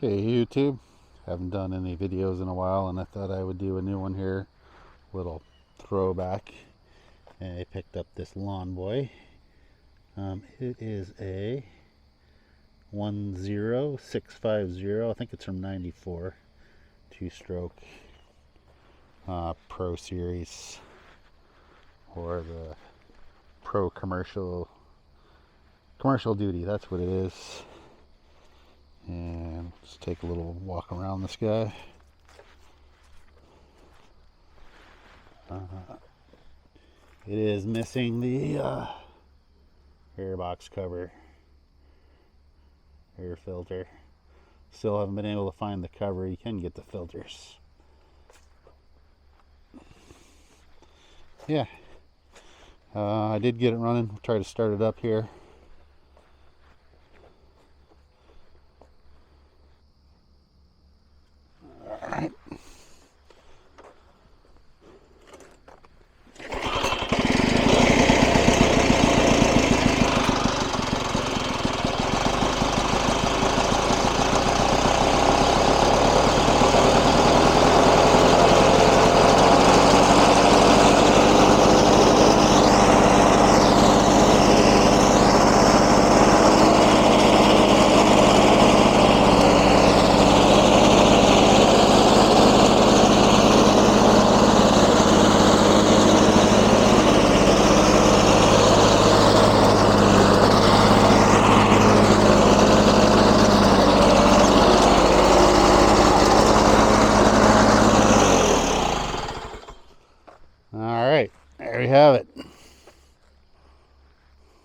Hey YouTube, haven't done any videos in a while and I thought I would do a new one here, little throwback. And I picked up this lawn boy. It is a 10650, I think it's from 94, two-stroke Pro Series, or the Pro Commercial Duty, that's what it is. And let's take a little walk around this guy. It is missing the air box cover, air filter. Still haven't been able to find the cover. You can get the filters. Yeah, I did get it running. Try to start it up here.